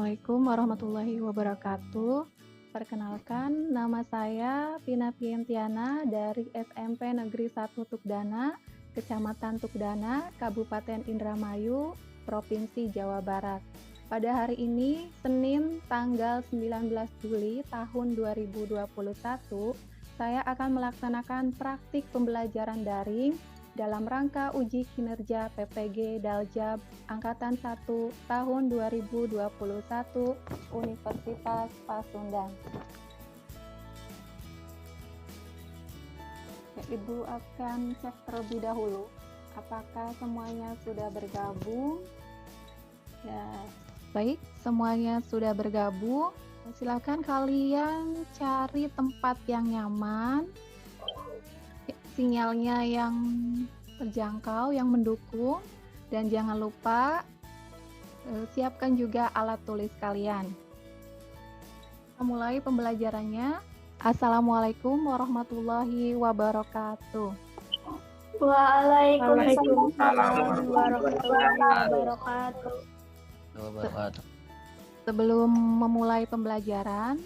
Assalamualaikum warahmatullahi wabarakatuh. Perkenalkan, nama saya Vina Pientiana dari SMP Negeri 1 Tukdana, Kecamatan Tukdana, Kabupaten Indramayu, Provinsi Jawa Barat. Pada hari ini, Senin tanggal 19 Juli tahun 2021, saya akan melaksanakan praktik pembelajaran daring dalam rangka uji kinerja PPG Daljab Angkatan 1 tahun 2021 Universitas Pasundan. Ibu akan cek terlebih dahulu apakah semuanya sudah bergabung. Ya, baik, semuanya sudah bergabung. Silakan kalian cari tempat yang nyaman, sinyalnya yang terjangkau, yang mendukung, dan jangan lupa siapkan juga alat tulis kalian. Kita mulai pembelajarannya. Assalamualaikum warahmatullahi wabarakatuh. Waalaikumsalam warahmatullahi wabarakatuh. Sebelum memulai pembelajaran,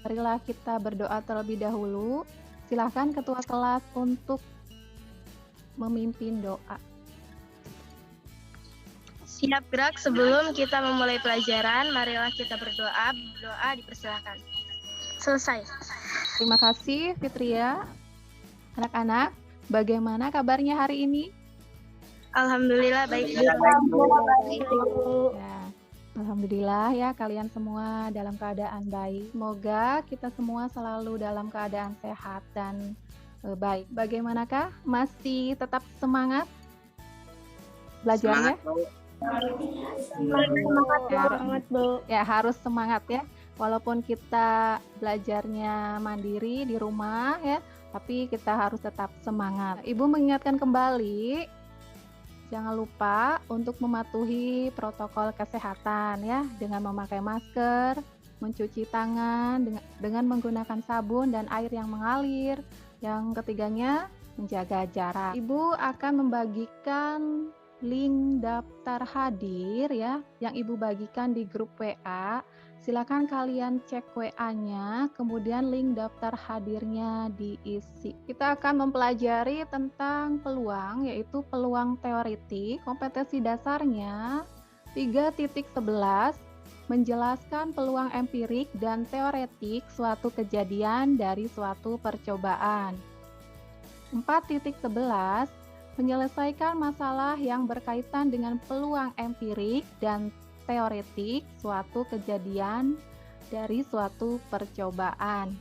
marilah kita berdoa terlebih dahulu. Silakan ketua kelas untuk memimpin doa. Siap gerak. Sebelum kita memulai pelajaran, marilah kita berdoa. Berdoa dipersilakan. Selesai. Terima kasih Fitria. Anak-anak, bagaimana kabarnya hari ini? Alhamdulillah baik. Ya, alhamdulillah ya, kalian semua dalam keadaan baik. Semoga kita semua selalu dalam keadaan sehat dan baik. Bagaimanakah? Masih tetap semangat belajarnya? Semangat, Bu. Ya, harus semangat ya. Walaupun kita belajarnya mandiri di rumah ya, tapi kita harus tetap semangat. Ibu mengingatkan kembali, jangan lupa untuk mematuhi protokol kesehatan ya, dengan memakai masker, mencuci tangan dengan menggunakan sabun dan air yang mengalir. Yang ketiganya, menjaga jarak. Ibu akan membagikan link daftar hadir ya, yang Ibu bagikan di grup WA. Silakan kalian cek WA-nya, kemudian link daftar hadirnya diisi. Kita akan mempelajari tentang peluang, yaitu peluang teoretik. Kompetensi dasarnya 3.11, menjelaskan peluang empirik dan teoretik suatu kejadian dari suatu percobaan. 4.11, menyelesaikan masalah yang berkaitan dengan peluang empirik dan teoretik suatu kejadian dari suatu percobaan.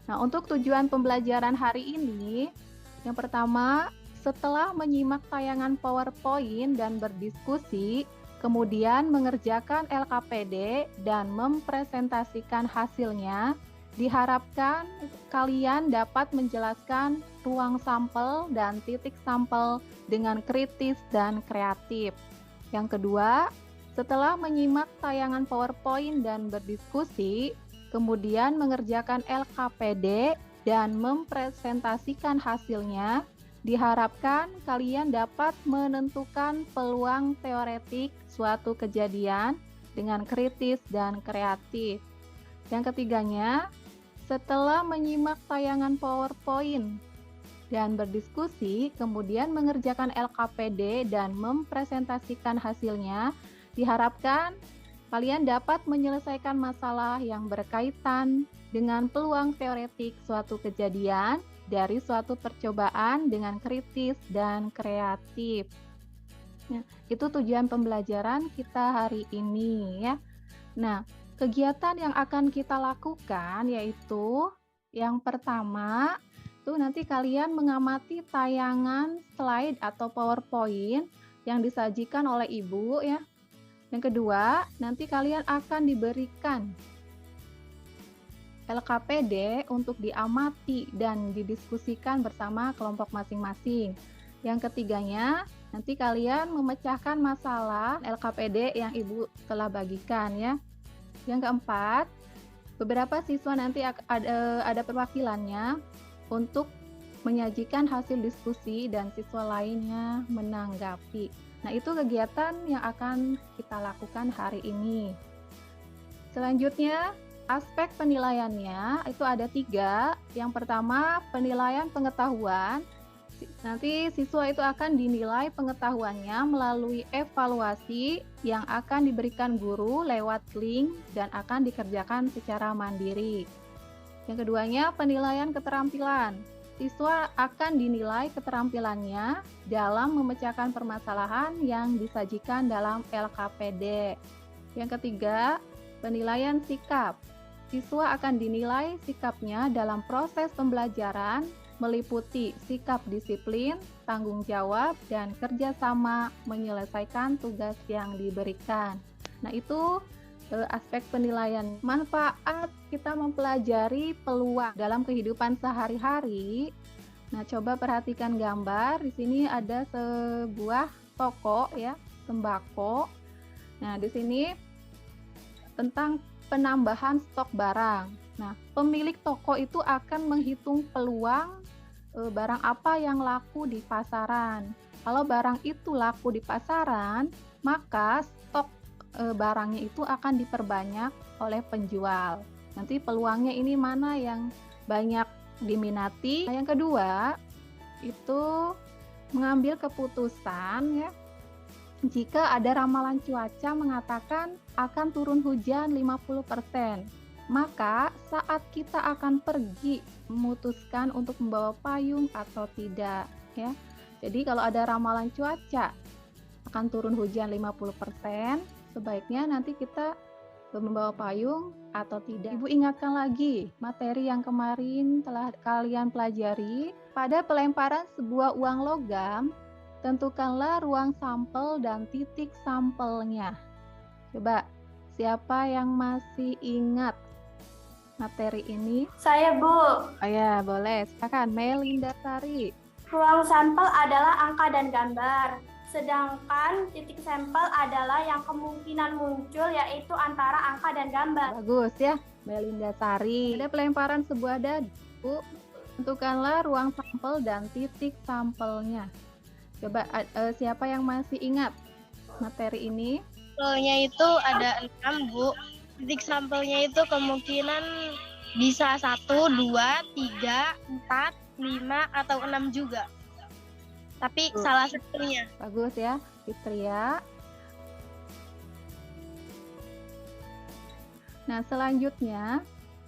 Nah, untuk tujuan pembelajaran hari ini, yang pertama, setelah menyimak tayangan PowerPoint dan berdiskusi, kemudian mengerjakan LKPD dan mempresentasikan hasilnya, diharapkan kalian dapat menjelaskan ruang sampel dan titik sampel dengan kritis dan kreatif. Yang kedua, setelah menyimak tayangan PowerPoint dan berdiskusi, kemudian mengerjakan LKPD dan mempresentasikan hasilnya, diharapkan kalian dapat menentukan peluang teoretik suatu kejadian dengan kritis dan kreatif. Yang ketiganya, setelah menyimak tayangan PowerPoint dan berdiskusi, kemudian mengerjakan LKPD dan mempresentasikan hasilnya, diharapkan kalian dapat menyelesaikan masalah yang berkaitan dengan peluang teoretik suatu kejadian dari suatu percobaan dengan kritis dan kreatif. Nah, itu tujuan pembelajaran kita hari ini ya. Nah, kegiatan yang akan kita lakukan yaitu yang pertama, tuh nanti kalian mengamati tayangan slide atau PowerPoint yang disajikan oleh Ibu ya. Yang kedua, nanti kalian akan diberikan LKPD untuk diamati dan didiskusikan bersama kelompok masing-masing. Yang ketiganya, nanti kalian memecahkan masalah LKPD yang Ibu telah bagikan ya. Yang keempat, beberapa siswa nanti ada perwakilannya untuk menyajikan hasil diskusi dan siswa lainnya menanggapi. Nah, itu kegiatan yang akan kita lakukan hari ini. Selanjutnya, aspek penilaiannya itu ada 3. Yang pertama, penilaian pengetahuan. Nanti siswa itu akan dinilai pengetahuannya melalui evaluasi yang akan diberikan guru lewat link dan akan dikerjakan secara mandiri. Yang keduanya, penilaian keterampilan. Siswa akan dinilai keterampilannya dalam memecahkan permasalahan yang disajikan dalam LKPD. Yang ketiga, penilaian sikap. Siswa akan dinilai sikapnya dalam proses pembelajaran meliputi sikap disiplin, tanggung jawab, dan kerjasama menyelesaikan tugas yang diberikan. Nah, itu aspek penilaian. Manfaat kita mempelajari peluang dalam kehidupan sehari-hari. Nah, coba perhatikan gambar. Di sini ada sebuah toko ya, sembako. Nah, di sini tentang penambahan stok barang. Nah, pemilik toko itu akan menghitung peluang barang apa yang laku di pasaran. Kalau barang itu laku di pasaran, maka stok barangnya itu akan diperbanyak oleh penjual. Nanti peluangnya ini mana yang banyak diminati. Nah, yang kedua, itu mengambil keputusan ya. Jika ada ramalan cuaca mengatakan akan turun hujan 50%, maka saat kita akan pergi memutuskan untuk membawa payung atau tidak ya. Jadi kalau ada ramalan cuaca akan turun hujan 50%, sebaiknya nanti kita membawa payung atau tidak. Ibu ingatkan lagi materi yang kemarin telah kalian pelajari. Pada pelemparan sebuah uang logam, tentukanlah ruang sampel dan titik sampelnya. Coba, siapa yang masih ingat materi ini? Saya, Bu. Oh ya, boleh. Silakan, Melinda Sari. Ruang sampel adalah angka dan gambar. Sedangkan titik sampel adalah yang kemungkinan muncul, yaitu antara angka dan gambar. Bagus ya, Melinda Sari. Ada pelemparan sebuah dadu. Tentukanlah ruang sampel dan titik sampelnya. Coba, siapa yang masih ingat materi ini? Sampelnya itu ada 6, Bu. Titik sampelnya itu kemungkinan bisa 1, 2, 3, 4, 5, atau 6 juga. Tapi salah satunya. Bagus ya, Fitria. Nah, selanjutnya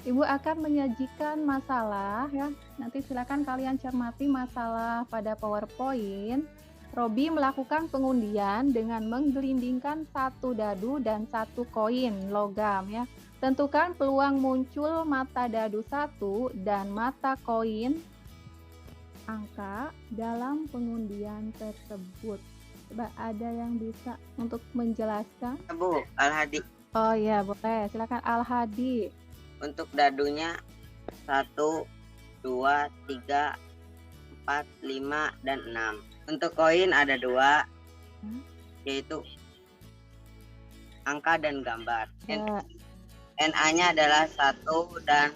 Ibu akan menyajikan masalah ya. Nanti silakan kalian cermati masalah pada PowerPoint. Robi melakukan pengundian dengan menggelindingkan 1 dadu dan 1 koin logam ya. Tentukan peluang muncul mata dadu 1 dan mata koin angka dalam pengundian tersebut. Coba ada yang bisa untuk menjelaskan? Bu, Al-Hadi. Oh iya, boleh. Silakan Al-Hadi. Untuk dadunya 1, 2, 3, 4, 5, dan 6. Untuk koin ada 2, yaitu angka dan gambar. Ya. NA-nya adalah 1 dan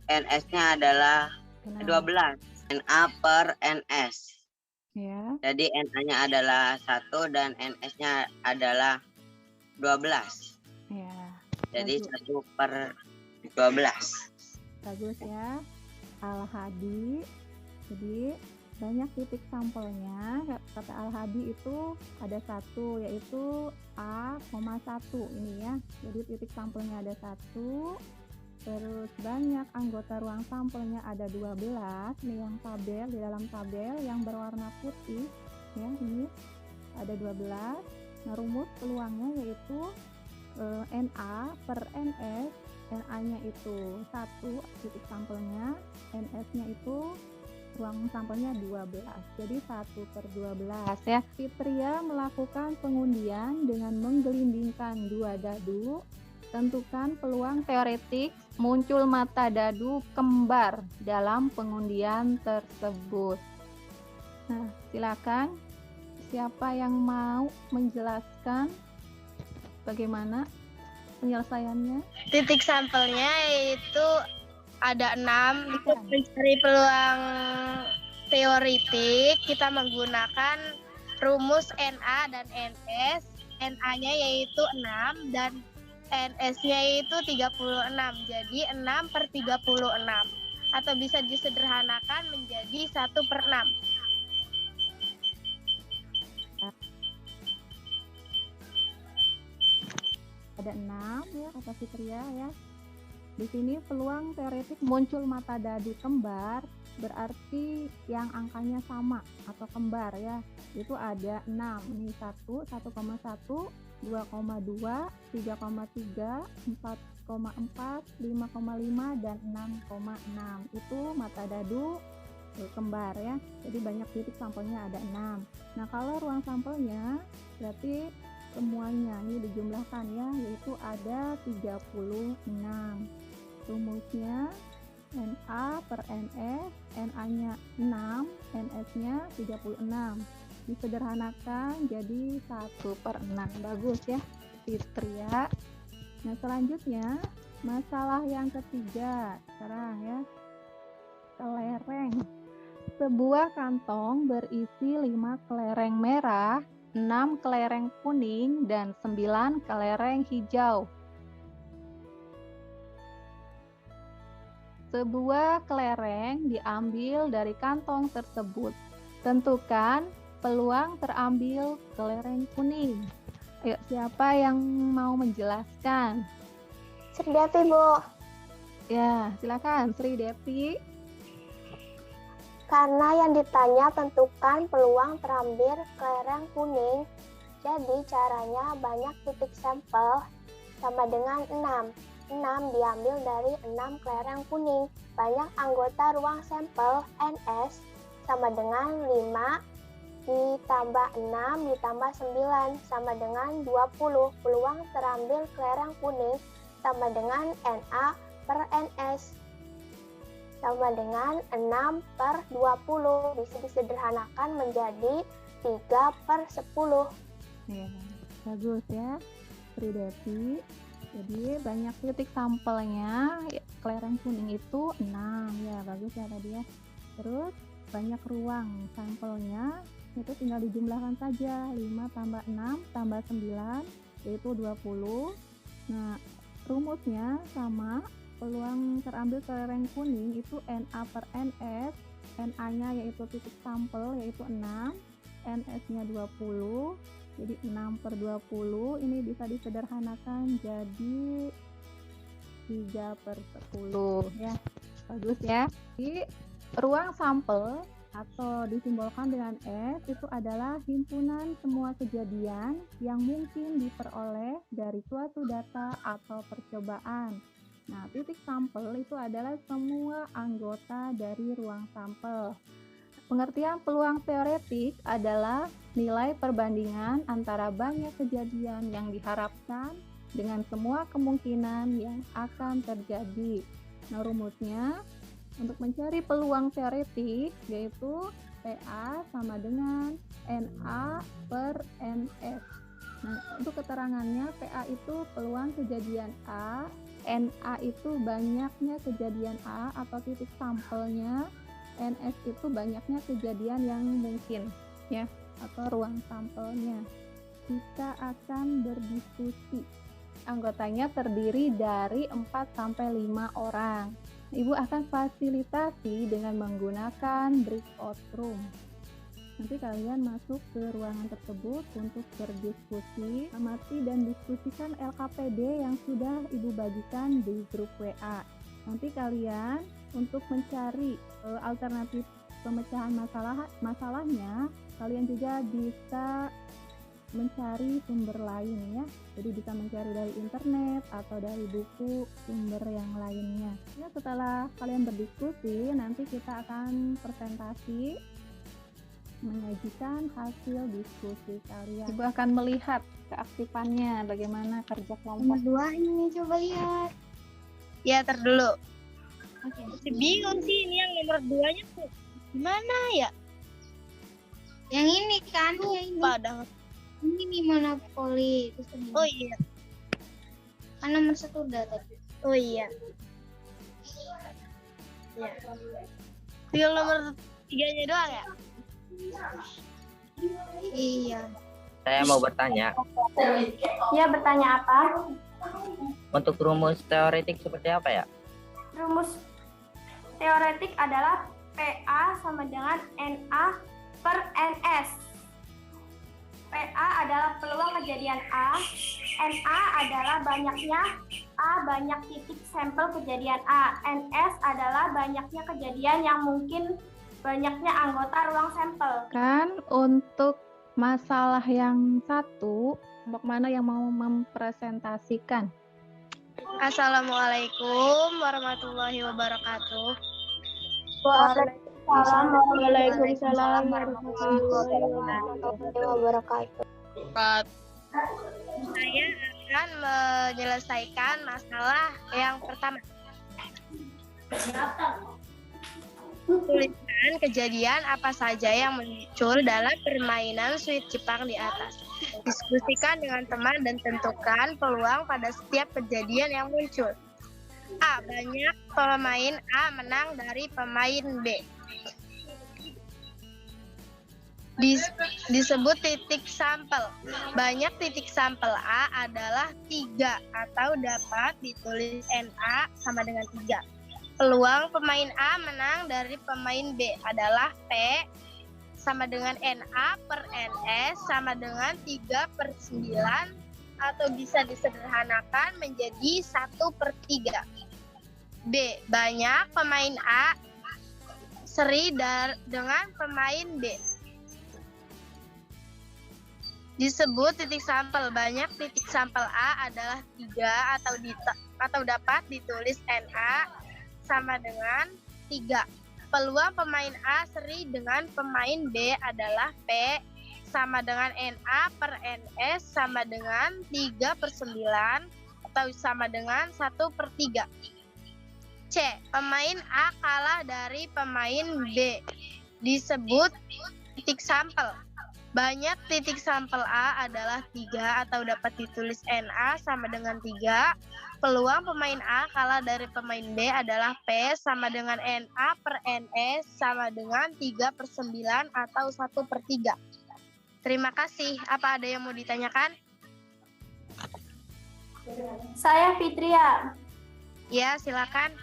NS-nya adalah 12. NA per NS. Ya. Jadi NA-nya adalah 1 dan NS-nya adalah 12. Ya. Jadi Bagus. 1 per 12. Bagus ya, Al-Hadi. Jadi banyak titik sampelnya. Kata Al-Hadi itu ada 1, yaitu A,1 ini ya. Jadi titik sampelnya ada 1. Terus banyak anggota ruang sampelnya ada 12. Ini yang tabel, di dalam tabel yang berwarna putih ya, ini ada 12. Nah, rumus peluangnya yaitu NA per NS. NA-nya itu 1 titik sampelnya, NS-nya itu ruang sampelnya 12. Jadi 1 per 12 ya. Fitria melakukan pengundian dengan menggelindingkan 2 dadu. Tentukan peluang teoretik muncul mata dadu kembar dalam pengundian tersebut. Nah, silakan. Siapa yang mau menjelaskan bagaimana penyelesaiannya? Titik sampelnya itu ada 6. Untuk mencari peluang teoritik, kita menggunakan rumus NA dan NS. NA-nya yaitu 6 dan NS-nya itu 36. Jadi 6/36. Atau bisa disederhanakan menjadi 1/6. Ada 6 ya kata Fitria ya. Di sini peluang teoretik muncul mata dadu kembar berarti yang angkanya sama atau kembar ya. Itu ada 6. Ini 1, 1,1, 2,2, 3,3, 4,4, 5,5 dan 6,6. Itu mata dadu kembar ya. Jadi banyak titik sampelnya ada 6. Nah, kalau ruang sampelnya berarti semuanya ini dijumlahkan ya, yaitu ada 36. Rumusnya Na per NS, Na-nya 6, NS-nya 36. Disederhanakan jadi 1/6. Bagus ya, Fitria. Nah, selanjutnya masalah yang ketiga. Sekarang ya, kelereng. Sebuah kantong berisi 5 kelereng merah, 6 kelereng kuning, dan 9 kelereng hijau. Sebuah kelereng diambil dari kantong tersebut. Tentukan peluang terambil kelereng kuning. Ayo, siapa yang mau menjelaskan? Sri Devi, Bu. Ya, silakan Sri Devi. Karena yang ditanya tentukan peluang terambil kelereng kuning, jadi caranya banyak titik sampel sama dengan 6. 6 diambil dari 6 kelereng kuning. Banyak anggota ruang sampel NS sama dengan 5 ditambah 6 ditambah 9 sama dengan 20. Peluang terambil kelereng kuning sama dengan Na per NS sama dengan 6/20. Bisa disederhanakan menjadi 3/10. Ya, bagus ya, Sri Devi. Jadi banyak titik sampelnya, kelereng kuning itu 6 ya, bagus ya tadi ya. Terus banyak ruang sampelnya, itu tinggal dijumlahkan saja, 5 tambah 6 tambah 9 yaitu 20. Nah, rumusnya sama, peluang terambil kelereng kuning itu Na per NS, Na-nya yaitu titik sampel yaitu 6, NS-nya 20. Jadi 6/20 ini bisa disederhanakan jadi 3/10 ya. Bagus ya. Jadi ruang sampel atau disimbolkan dengan S itu adalah himpunan semua kejadian yang mungkin diperoleh dari suatu data atau percobaan. Nah, titik sampel itu adalah semua anggota dari ruang sampel. Pengertian peluang teoretik adalah nilai perbandingan antara banyak kejadian yang diharapkan dengan semua kemungkinan yang akan terjadi. Nah, rumusnya untuk mencari peluang teoretik yaitu PA sama dengan Na per NS. Nah, untuk keterangannya PA itu peluang kejadian A, Na itu banyaknya kejadian A atau titik sampelnya, NS itu banyaknya kejadian yang mungkin ya, atau ruang sampelnya. Kita akan berdiskusi. Anggotanya terdiri dari 4-5 orang. Ibu akan fasilitasi dengan menggunakan breakout room. Nanti kalian masuk ke ruangan tersebut untuk berdiskusi, amati dan diskusikan LKPD yang sudah Ibu bagikan di grup WA. Nanti kalian untuk mencari alternatif pemecahan masalahnya, kalian juga bisa mencari sumber lain ya. Jadi bisa mencari dari internet atau dari buku sumber yang lainnya. Ya, setelah kalian berdiskusi, nanti kita akan presentasi menyajikan hasil diskusi kalian. Ibu akan melihat keaktifannya, bagaimana kerja kelompok. Nomor 2 ini coba lihat. Ya, dulu. Oke. Bingung sih ini yang nomor 2-nya tuh. Gimana ya? Yang ini kan, yang ini. Padahal. Ini nih monopoli. Oh iya. Kan nomor 1 udah tadi. Oh iya. Ya. Tinggal nomor 3-nya doang ya? Iya. Saya mau bertanya. Ya, bertanya apa? Untuk rumus teoretik seperti apa ya? Rumus teoretik adalah PA sama dengan NA per NS. PA adalah peluang kejadian A, NA adalah banyaknya A banyak titik sampel kejadian A, NS adalah banyaknya kejadian yang mungkin banyaknya anggota ruang sampel. Kan untuk masalah yang satu, kelompok mana yang mau mempresentasikan? Assalamualaikum warahmatullahi wabarakatuh. Waalaikumsalam warahmatullahi wabarakatuh. Saya akan menyelesaikan masalah yang pertama. Tuliskan kejadian apa saja yang muncul dalam permainan Sweet Jepang di atas. Diskusikan dengan teman dan tentukan peluang pada setiap kejadian yang muncul. A. Banyak pemain A menang dari pemain B. Disebut titik sampel. Banyak titik sampel A adalah 3 atau dapat ditulis NA sama dengan 3. Peluang pemain A menang dari pemain B adalah P sama dengan NA per NS sama dengan 3/9 atau bisa disederhanakan menjadi 1/3. B. Banyak pemain A seri dengan pemain B. Disebut titik sampel. Banyak titik sampel A adalah 3 atau dapat ditulis NA sama dengan 3. Peluang pemain A seri dengan pemain B adalah P sama dengan NA per NS sama dengan 3/9 atau sama dengan 1/3. C. Pemain A kalah dari pemain B. Disebut titik sampel. Banyak titik sampel A adalah 3 atau dapat ditulis NA sama dengan 3. Peluang pemain A kalah dari pemain B adalah P sama dengan NA per NS sama dengan 3/9 atau 1/3. Terima kasih. Apa ada yang mau ditanyakan? Saya Fitria. Ya, silakan.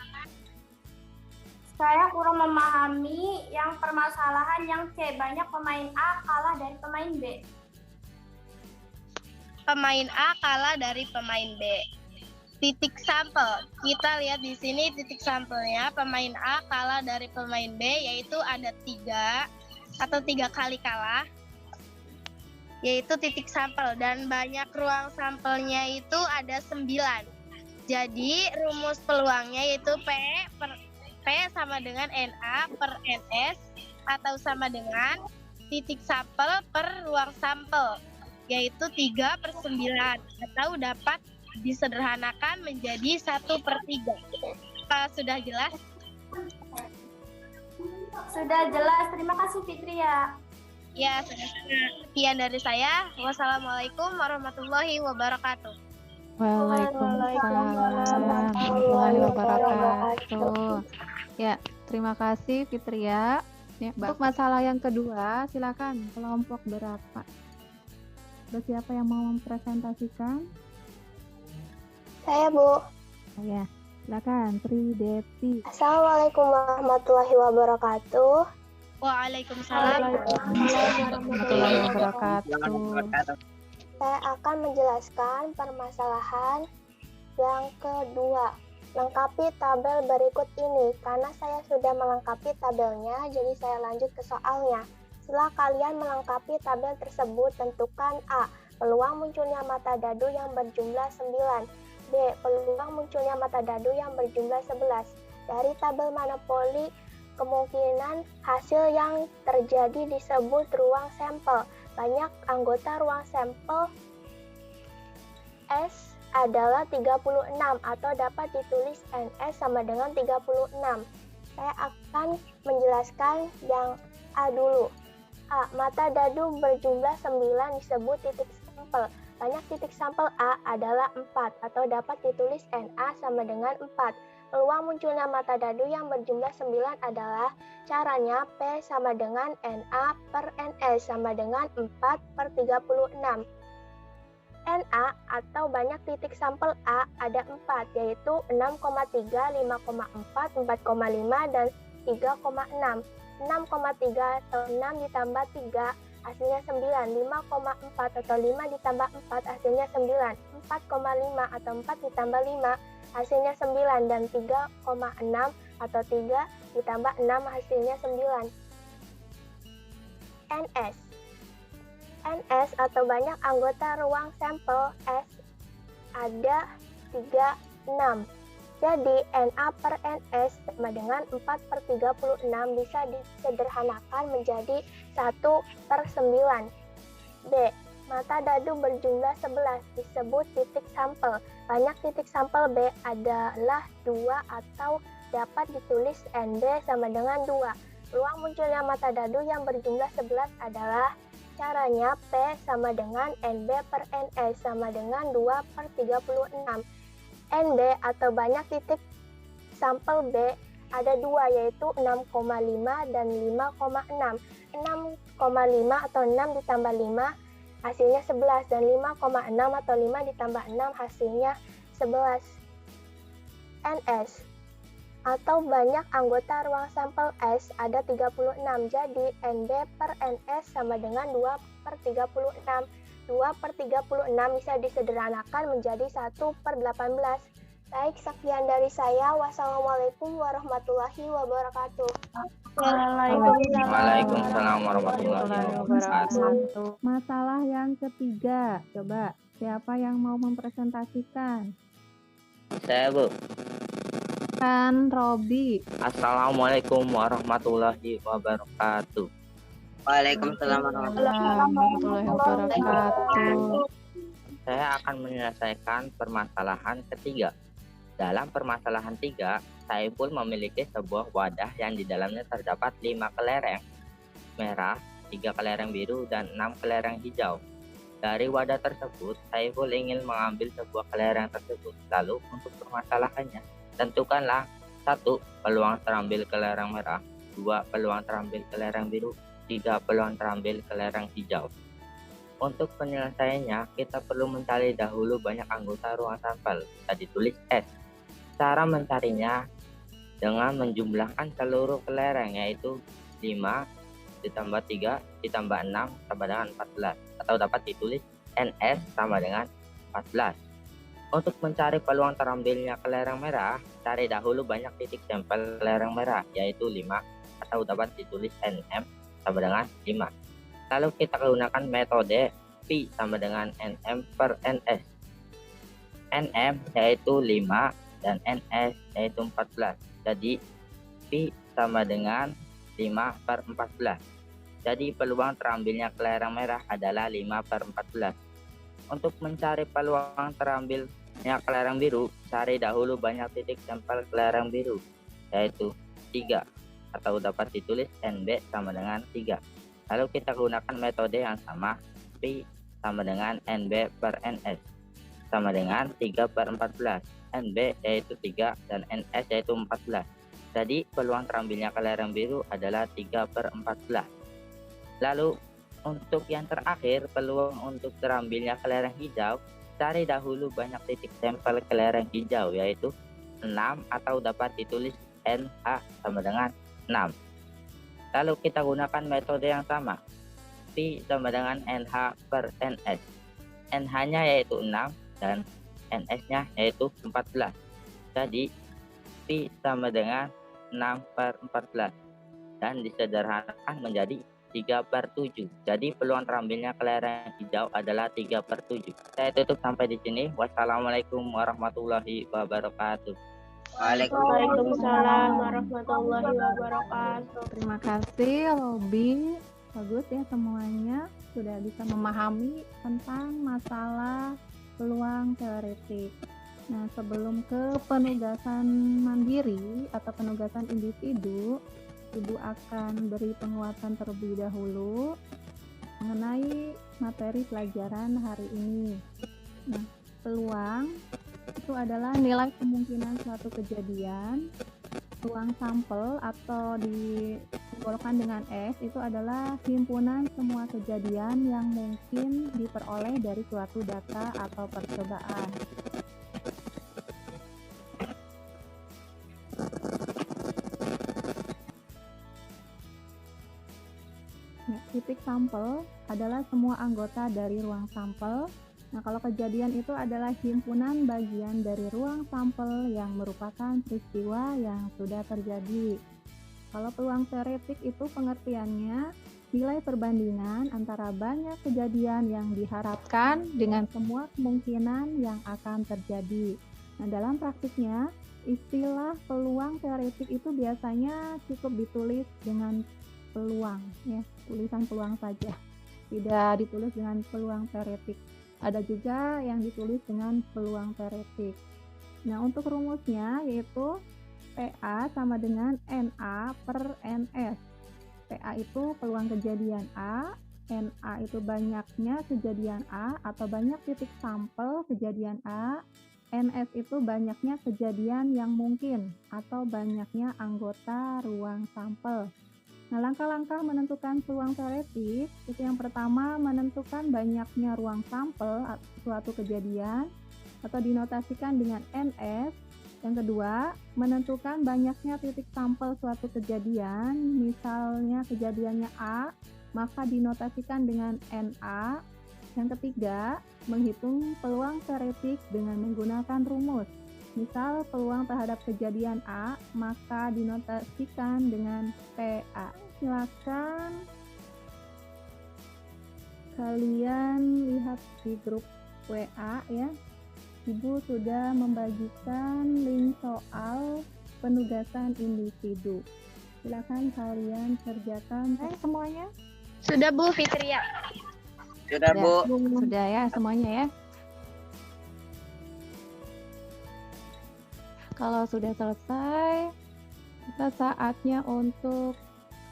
Saya kurang memahami yang permasalahan yang C. Banyak pemain A kalah dari pemain B. Pemain A kalah dari pemain B. Titik sampel. Kita lihat di sini titik sampelnya. Pemain A kalah dari pemain B yaitu ada 3 atau 3 kali kalah. Yaitu titik sampel dan banyak ruang sampelnya itu ada 9. Jadi rumus peluangnya yaitu P sama dengan NA per NS atau sama dengan titik sampel per ruang sampel yaitu 3/9 atau dapat disederhanakan menjadi 1/3. Apa sudah jelas? Sudah jelas. Terima kasih Fitria. Ya, sekian dari saya. Wassalamualaikum warahmatullahi wabarakatuh. Waalaikumsalam warahmatullahi wabarakatuh. Ya, terima kasih Fitria. Ya, untuk masalah yang kedua, silakan kelompok berapa? Ada siapa yang mau mempresentasikan? Saya, Bu. Ya, silakan Tri Devi. Assalamualaikum warahmatullahi wabarakatuh. Waalaikumsalam. Warahmatullahi wabarakatuh. Saya akan menjelaskan permasalahan yang kedua. Lengkapi tabel berikut ini. Karena saya sudah melengkapi tabelnya, jadi saya lanjut ke soalnya. Setelah kalian melengkapi tabel tersebut, tentukan A. Peluang munculnya mata dadu yang berjumlah 9. B. Peluang munculnya mata dadu yang berjumlah 11. Dari tabel monopoli, kemungkinan hasil yang terjadi disebut ruang sampel. Banyak anggota ruang sampel S adalah 36 atau dapat ditulis NS sama dengan 36. Saya akan menjelaskan yang A dulu. A. Mata dadu berjumlah 9 disebut titik sampel. Banyak titik sampel A adalah 4 atau dapat ditulis NA sama dengan 4. Peluang munculnya mata dadu yang berjumlah 9 adalah caranya P sama dengan NA per NS sama dengan 4/36. NA atau banyak titik sampel A ada 4, yaitu 6,3, 5,4, 4,5, dan 3,6. 6,3 atau 6 ditambah 3 hasilnya 9, 5,4 atau 5 ditambah 4 hasilnya 9, 4,5 atau 4 ditambah 5 hasilnya 9, dan 3,6 atau 3 ditambah 6 hasilnya 9. NS. NS atau banyak anggota ruang sampel S ada 36. Jadi NA per NS sama dengan 4/36 bisa disederhanakan menjadi 1/9. B. Mata dadu berjumlah 11 disebut titik sampel. Banyak titik sampel B adalah 2 atau dapat ditulis NB sama dengan 2. Peluang munculnya mata dadu yang berjumlah 11 adalah caranya P sama dengan NB per NS sama dengan 2/36. NB atau banyak titik sampel B ada 2, yaitu 6,5 dan 5,6. 6,5 atau 6 ditambah 5 hasilnya 11, dan 5,6 atau 5 ditambah 6 hasilnya 11. NS atau banyak anggota ruang sampel S ada 36, jadi NB per NS sama dengan 2/36. 2/36 bisa disederhanakan menjadi 1/18. Baik, sekian dari saya. Wassalamualaikum warahmatullahi wabarakatuh. Waalaikumsalam warahmatullahi wabarakatuh. Masalah yang ketiga, coba siapa yang mau mempresentasikan? Saya, Bu. Kan Robi. Assalamualaikum warahmatullahi wabarakatuh. Waalaikumsalam warahmatullahi wabarakatuh. Saya akan menyelesaikan permasalahan ketiga. Dalam permasalahan 3, Saiful memiliki sebuah wadah yang di dalamnya terdapat 5 kelereng merah, 3 kelereng biru, dan 6 kelereng hijau. Dari wadah tersebut, Saiful ingin mengambil sebuah kelereng tersebut. Lalu untuk permasalahannya, tentukanlah 1. Peluang terambil kelereng merah, 2. Peluang terambil kelereng biru, 3. peluang terambil kelereng hijau. Untuk penyelesaiannya, kita perlu mencari dahulu banyak anggota ruang sampel. Bisa ditulis S. Cara mencarinya dengan menjumlahkan seluruh kelereng, yaitu 5 ditambah 3 ditambah 6 sama dengan 14. Atau dapat ditulis NS sama dengan 14. Untuk mencari peluang terambilnya kelereng merah, cari dahulu banyak titik sampel kelereng merah, yaitu 5. Atau dapat ditulis NM sama dengan 5. Lalu kita gunakan metode Pi sama dengan NM per NS. NM yaitu 5 dan NS yaitu 14. Jadi Pi sama dengan 5/14. Jadi peluang terambilnya kelereng merah adalah 5/14. Untuk mencari peluang terambilnya kelereng biru, cari dahulu banyak titik sampel kelereng biru, yaitu 3. Atau dapat ditulis NB sama dengan 3. Lalu kita gunakan metode yang sama, Pi sama dengan NB per NS sama dengan 3/14. NB yaitu 3 dan NS yaitu 14. Jadi peluang terambilnya kelereng biru adalah 3/14. Lalu untuk yang terakhir, peluang untuk terambilnya kelereng hijau, cari dahulu banyak titik sampel kelereng hijau, yaitu 6 atau dapat ditulis NH sama dengan 6. Lalu kita gunakan metode yang sama, Pi sama dengan NH per NS. NH-nya yaitu 6 dan NS-nya yaitu 14. Jadi Pi sama dengan 6/14 dan disederhanakan menjadi 3/7. Jadi peluang terambilnya kelereng hijau adalah 3/7. Saya tutup sampai di sini. Wassalamualaikum warahmatullahi wabarakatuh. Waalaikumsalam warahmatullahi wabarakatuh. Terima kasih Robi. Bagus ya semuanya sudah bisa memahami tentang masalah peluang teoretik. Nah, sebelum ke penugasan mandiri atau penugasan individu, Ibu akan beri penguatan terlebih dahulu mengenai materi pelajaran hari ini. Nah, peluang itu adalah nilai kemungkinan suatu kejadian, ruang sampel atau di Dipolkan dengan S itu adalah himpunan semua kejadian yang mungkin diperoleh dari suatu data atau percobaan. Nah, titik sampel adalah semua anggota dari ruang sampel. Nah, kalau kejadian itu adalah himpunan bagian dari ruang sampel yang merupakan peristiwa yang sudah terjadi. Kalau peluang teoretik itu pengertiannya nilai perbandingan antara banyak kejadian yang diharapkan dengan semua kemungkinan yang akan terjadi. Nah, dalam praktiknya, istilah peluang teoretik itu biasanya cukup ditulis dengan peluang, ya, tulisan peluang saja. Tidak ditulis dengan peluang teoretik. Ada juga yang ditulis dengan peluang teoretik. Nah, untuk rumusnya yaitu PA sama dengan NA per NS. PA itu peluang kejadian A, NA itu banyaknya kejadian A atau banyak titik sampel kejadian A, NS itu banyaknya kejadian yang mungkin atau banyaknya anggota ruang sampel. Nah, langkah-langkah menentukan peluang teoretik itu yang pertama menentukan banyaknya ruang sampel suatu kejadian atau dinotasikan dengan NS. Yang kedua, menentukan banyaknya titik sampel suatu kejadian, misalnya kejadiannya A, maka dinotasikan dengan NA. Yang ketiga, menghitung peluang teoretik dengan menggunakan rumus. Misal peluang terhadap kejadian A, maka dinotasikan dengan PA. Silakan kalian lihat di grup WA ya. Ibu sudah membagikan link soal penugasan individu. Silakan kalian kerjakan semuanya. Sudah Bu Fitria. Sudah, Bu. Sudah ya semuanya ya. Kalau sudah selesai, kita saatnya untuk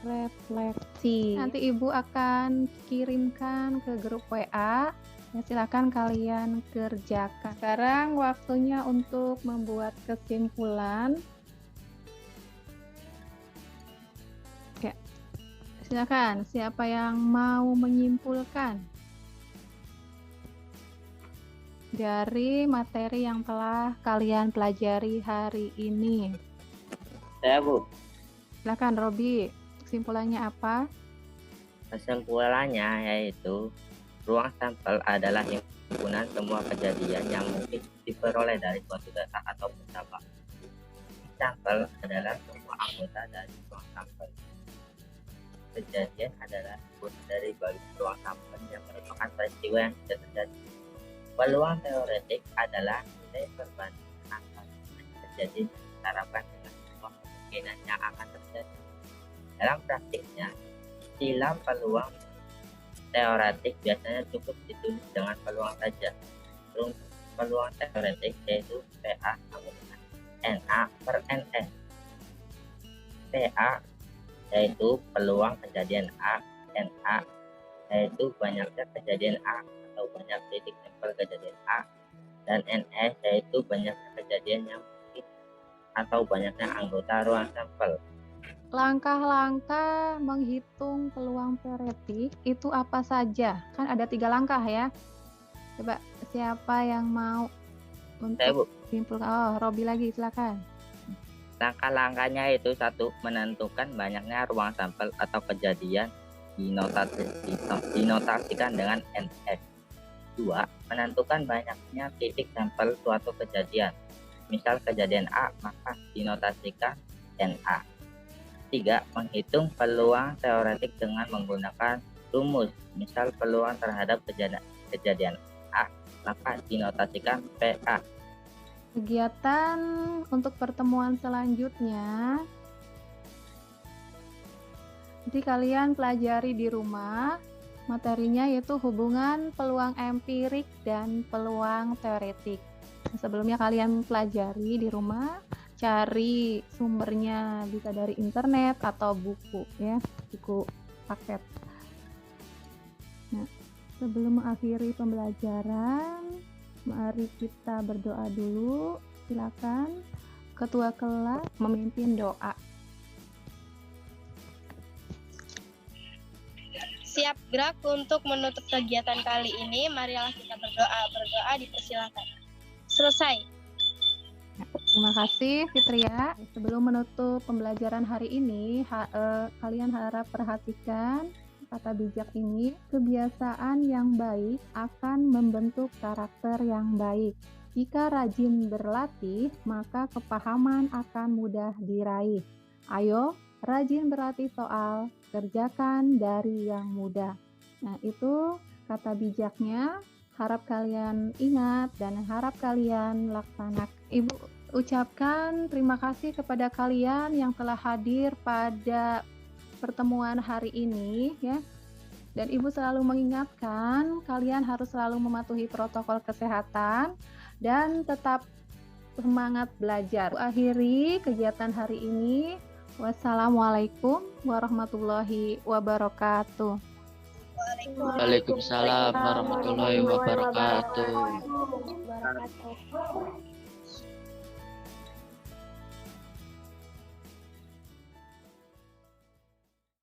refleksi. Nanti Ibu akan kirimkan ke grup WA. Ya, silakan kalian kerjakan. Sekarang waktunya untuk membuat kesimpulan. Ya, silakan. Siapa yang mau menyimpulkan dari materi yang telah kalian pelajari hari ini? Saya, Bu. Silakan Robi, kesimpulannya apa? Kesimpulannya yaitu ruang sampel adalah himpunan semua kejadian yang mungkin diperoleh dari suatu data atau percobaan. Sampel adalah semua anggota dari ruang sampel. Kejadian adalah himpunan dari bagian ruang sampel yang merupakan peristiwa yang sudah terjadi. Peluang teoretik adalah nilai perbandingan antara kejadian yang diharapkan dengan semua kemungkinan yang akan terjadi. Dalam praktiknya, istilah peluang teoretik biasanya cukup ditulis dengan peluang saja. Peluang teoretik yaitu PA sama dengan NA per NS. PA yaitu peluang kejadian A, NA yaitu banyaknya kejadian A atau banyak titik sampel kejadian A, dan NS yaitu banyaknya kejadian yang mungkin atau banyaknya anggota ruang sampel. Langkah-langkah menghitung peluang teoretik itu apa saja? Kan ada 3 langkah ya. Coba siapa yang mau Saya, Bu. untuk simpulkan? Oh, Robi lagi, silakan. Langkah-langkahnya itu 1. Menentukan banyaknya ruang sampel atau kejadian dinotasikan dengan NS. 2. Menentukan banyaknya titik sampel suatu kejadian. Misal kejadian A, maka dinotasikan NA. 3. Menghitung peluang teoretik dengan menggunakan rumus. Misal peluang terhadap kejadian A, maka dinotasikan PA. Kegiatan untuk pertemuan selanjutnya, jadi kalian pelajari di rumah. Materinya yaitu hubungan peluang empirik dan peluang teoretik. Sebelumnya kalian pelajari di rumah, cari sumbernya bisa dari internet atau buku ya, buku paket. Nah, sebelum mengakhiri pembelajaran, mari kita berdoa dulu. Silakan ketua kelas memimpin doa. Siap gerak untuk menutup kegiatan kali ini. Marilah kita berdoa. Berdoa dipersilakan. Selesai. Terima kasih Fitria. Sebelum menutup pembelajaran hari ini, kalian harap perhatikan kata bijak ini. Kebiasaan yang baik akan membentuk karakter yang baik. Jika rajin berlatih, maka kepahaman akan mudah diraih. Ayo, rajin berlatih soal, kerjakan dari yang mudah. Nah, itu kata bijaknya. Harap kalian ingat dan harap kalian laksanakan. Ibu ucapkan terima kasih kepada kalian yang telah hadir pada pertemuan hari ini ya. Dan Ibu selalu mengingatkan kalian harus selalu mematuhi protokol kesehatan dan tetap semangat belajar. Akhiri kegiatan hari ini. Wassalamualaikum warahmatullahi wabarakatuh. Waalaikumsalam warahmatullahi wabarakatuh. Wabarakatuh.